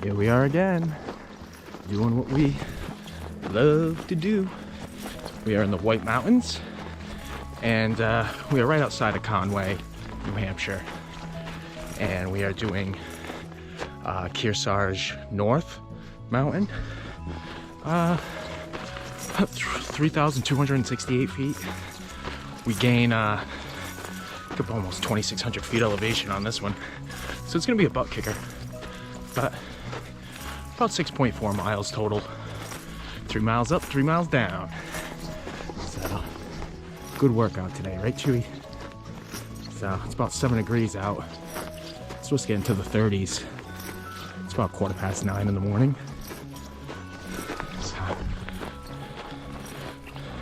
Here we are again, doing what we love to do. We are in the White Mountains, and we are right outside of Conway, New Hampshire. And we are doing Kearsarge North Mountain. 3,268 feet. We gain almost 2,600 feet elevation on this one. So it's gonna be a butt kicker. But about 6.4 miles total. 3 miles up, 3 miles down. So good workout today, right, Chewie? So it's about 7 degrees out. It's supposed to get into the 30s. It's about 9:15 in the morning. So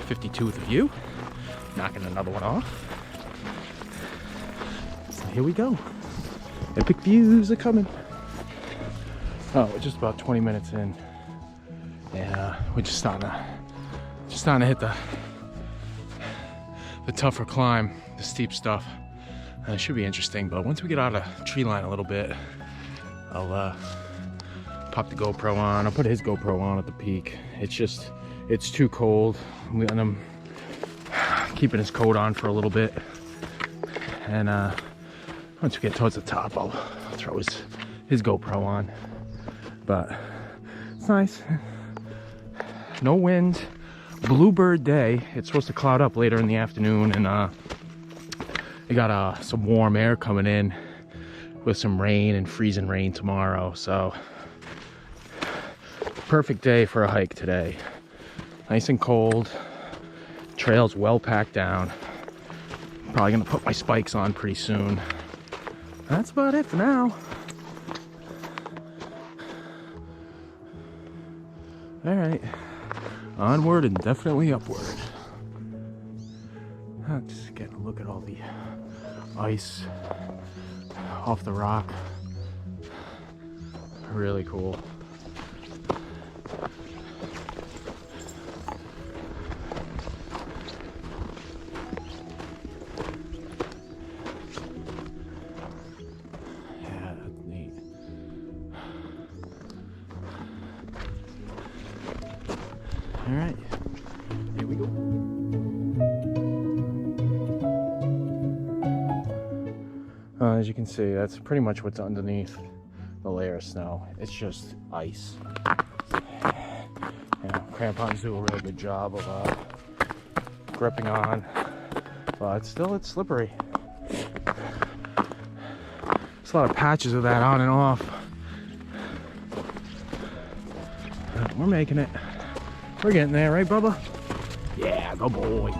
52 with the view. Knocking another one off. So here we go. Epic views are coming. Oh, we're just about 20 minutes in, and we're just starting to hit the tougher climb, the steep stuff. It should be interesting, but once we get out of tree line a little bit, I'll pop the GoPro on. I'll put his GoPro on at the peak. It's too cold. I'm letting him keeping his coat on for a little bit, and once we get towards the top, I'll throw his GoPro on. But it's nice. No wind. Bluebird day. It's supposed to cloud up later in the afternoon, and we got some warm air coming in with some rain and freezing rain tomorrow. So perfect day for a hike today. Nice and cold. Trail's well packed down. Probably gonna put my spikes on pretty soon. That's about it for now. All right, onward and definitely upward. Just getting a look at all the ice off the rock. Really cool. All right, here we go. As you can see, that's pretty much what's underneath the layer of snow. It's just ice. Crampons do a really good job of gripping on, but it's slippery. There's a lot of patches of that on and off. We're making it. We're getting there, right, Bubba? Yeah, go boy.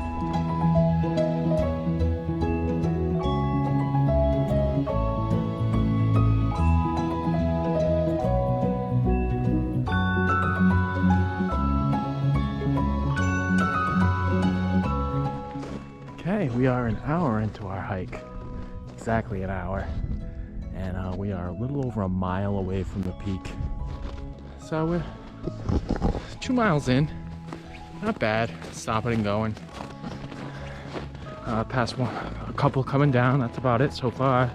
Okay, we are an hour into our hike. Exactly an hour. And we are a little over a mile away from the peak. So we're 2 miles in, not bad. Stopping and going. Past a couple coming down. That's about it so far.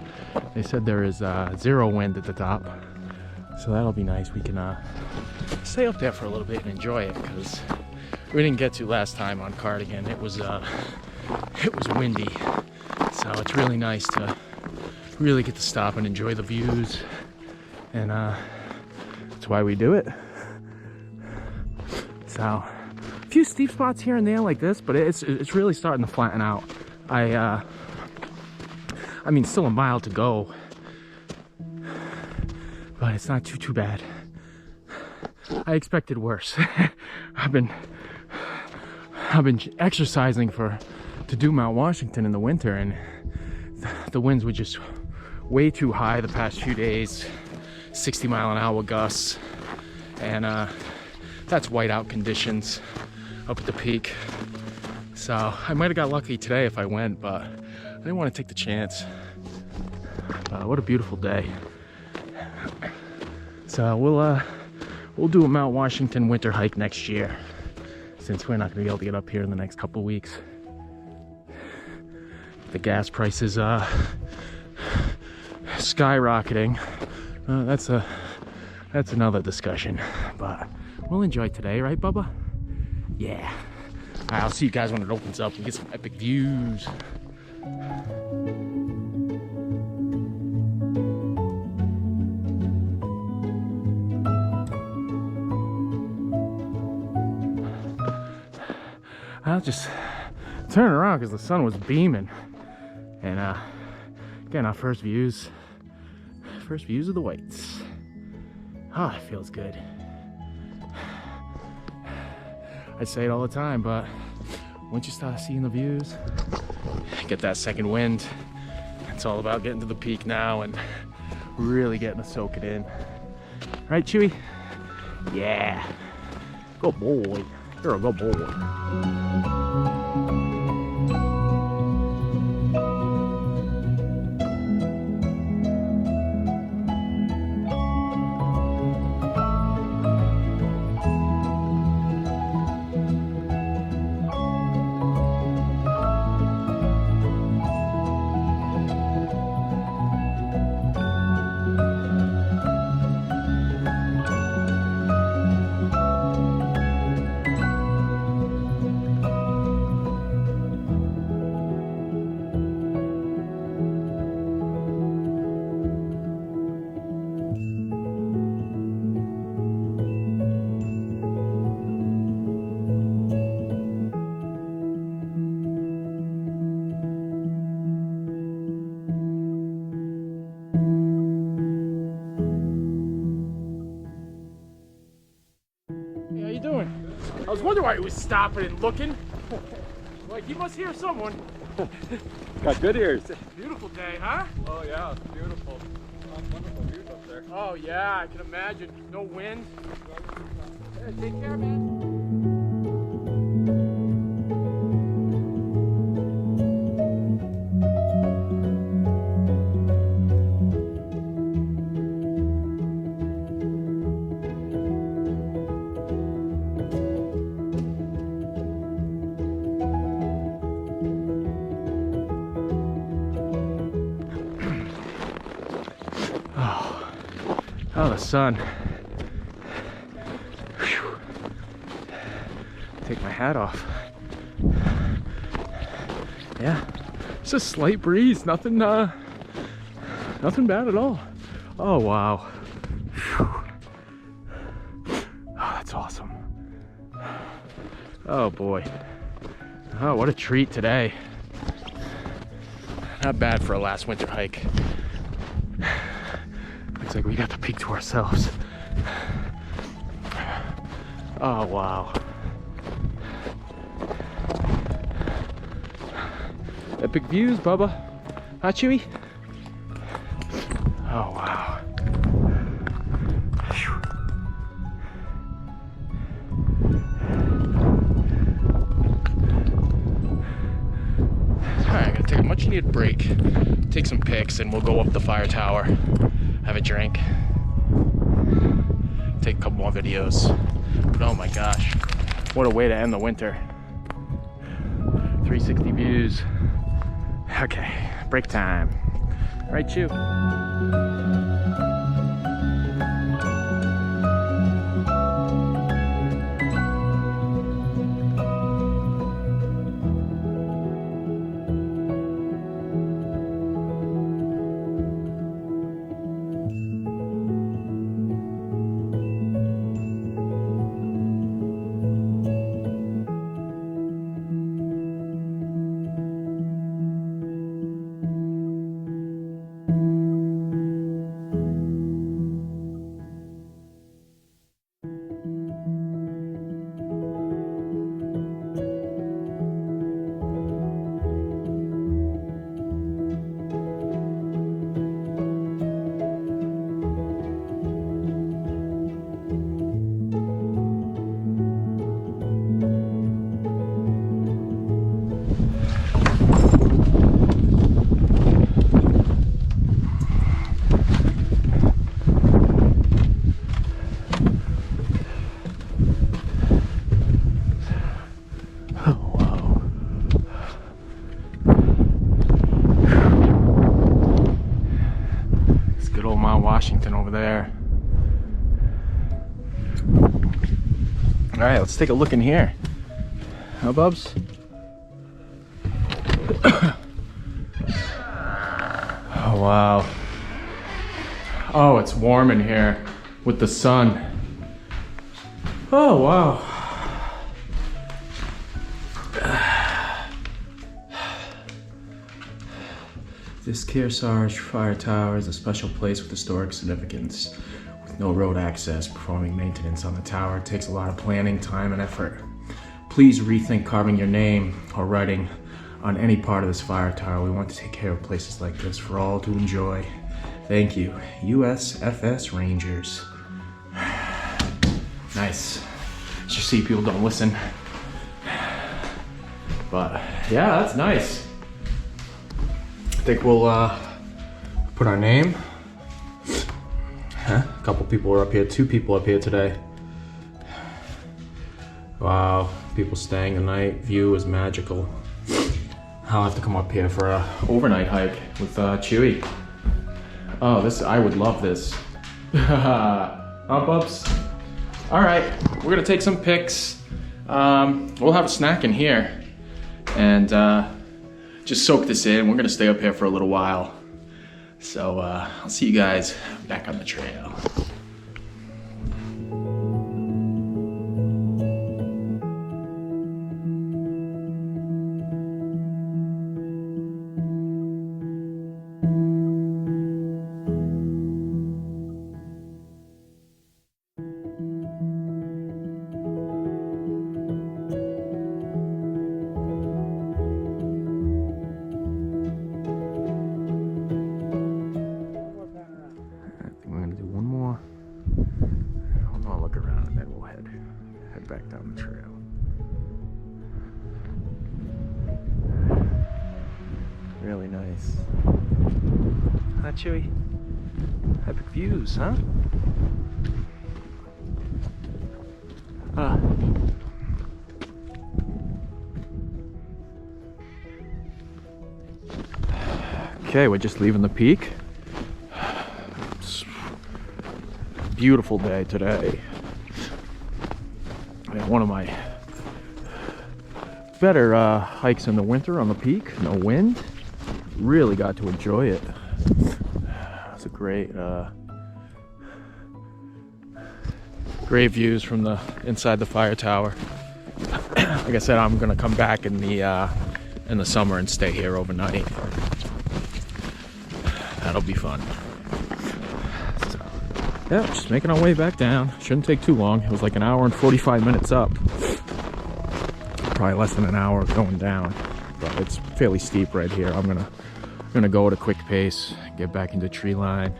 They said there is 0 wind at the top, so that'll be nice. We can stay up there for a little bit and enjoy it, because we didn't get to last time on Cardigan. It was windy, so it's really nice to really get to stop and enjoy the views, and that's why we do it. So, a few steep spots here and there like this, but it's really starting to flatten out. I mean, still a mile to go, but it's not too bad. I expected worse. I've been exercising to do Mount Washington in the winter, and the winds were just way too high the past few days. 60-mile-an-hour gusts, and that's whiteout conditions up at the peak. So I might have got lucky today if I went, but I didn't want to take the chance. What a beautiful day. So we'll do a Mount Washington winter hike next year, since we're not going to be able to get up here in the next couple of weeks. The gas prices skyrocketing. That's That's another discussion, but we'll enjoy today, right, Bubba? Yeah. All right, I'll see you guys when it opens up and get some epic views. I'll just turn around because the sun was beaming, and again, our first views of the whites. Oh, it feels good. I say it all the time, but once you start seeing the views, get that second wind, it's all about getting to the peak now and really getting to soak it in. Right, Chewie? Yeah. Good boy. You're a good boy. Hey, how you doing? I was wondering why he was stopping and looking. Like, he must hear someone. Got good ears. Beautiful day, huh? Oh yeah, it's beautiful. Wonderful views up there. Oh yeah, I can imagine. No wind. Yeah, take care, man. Oh, the sun. Whew. Take my hat off. Yeah, it's a slight breeze. Nothing bad at all. Oh wow. Whew. Oh, that's awesome. Oh boy. Oh, what a treat today. Not bad for a last winter hike. Looks like we got the peak to ourselves. Oh wow. Epic views, Bubba. Huh, Chewie? Oh wow. Whew. Alright, I'm gonna take a much needed break, take some pics, and we'll go up the fire tower, have a drink, take a couple more videos. But oh my gosh, what a way to end the winter. 360 views. Okay, break time. Right, Chew? Washington over there. right, let's take a look in here. Huh, Bubs? Oh, wow. Oh, it's warm in here with the sun. Oh, wow. This Kearsarge fire tower is a special place with historic significance. With no road access, performing maintenance on the tower takes a lot of planning, time, and effort. Please rethink carving your name or writing on any part of this fire tower. We want to take care of places like this for all to enjoy. Thank you, USFS Rangers. Nice. As you see, people don't listen. But yeah, that's nice. I think we'll put our name. A couple people are up here, 2 people up here today. Wow, people staying the night. View is magical. I'll have to come up here for a overnight hike with Chewie. Oh, I would love this. Up ups. All right, we're gonna take some pics. We'll have a snack in here and just soak this in. We're gonna stay up here for a little while. So I'll see you guys back on the trail. Back down the trail. Really nice. Huh, Chewie? Epic views, huh? Okay, we're just leaving the peak. It's a beautiful day today. One of my better hikes in the winter on the peak. No wind. Really got to enjoy it. It's a great views from the inside the fire tower. Like I said, I'm gonna come back in the summer and stay here overnight. That'll be fun. Yeah, just making our way back down. Shouldn't take too long. It was like an hour and 45 minutes up. Probably less than an hour going down. But it's fairly steep right here. I'm gonna go at a quick pace, get back into tree line.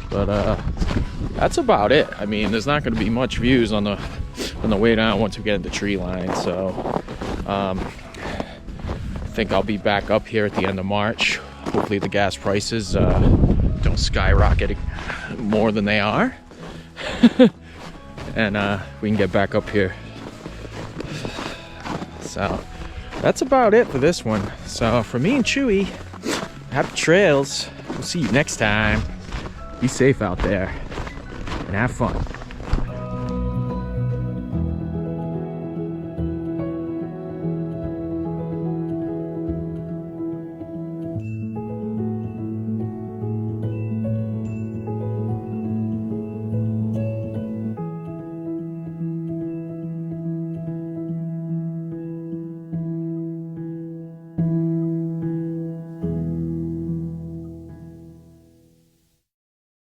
But that's about it. I mean, there's not gonna be much views on the way down once we get into tree line. So I think I'll be back up here at the end of March. Hopefully the gas prices don't skyrocket more than they are. And we can get back up here. So that's about it for this one. So for me and Chewie, happy trails. We'll see you next time. Be safe out there and have fun.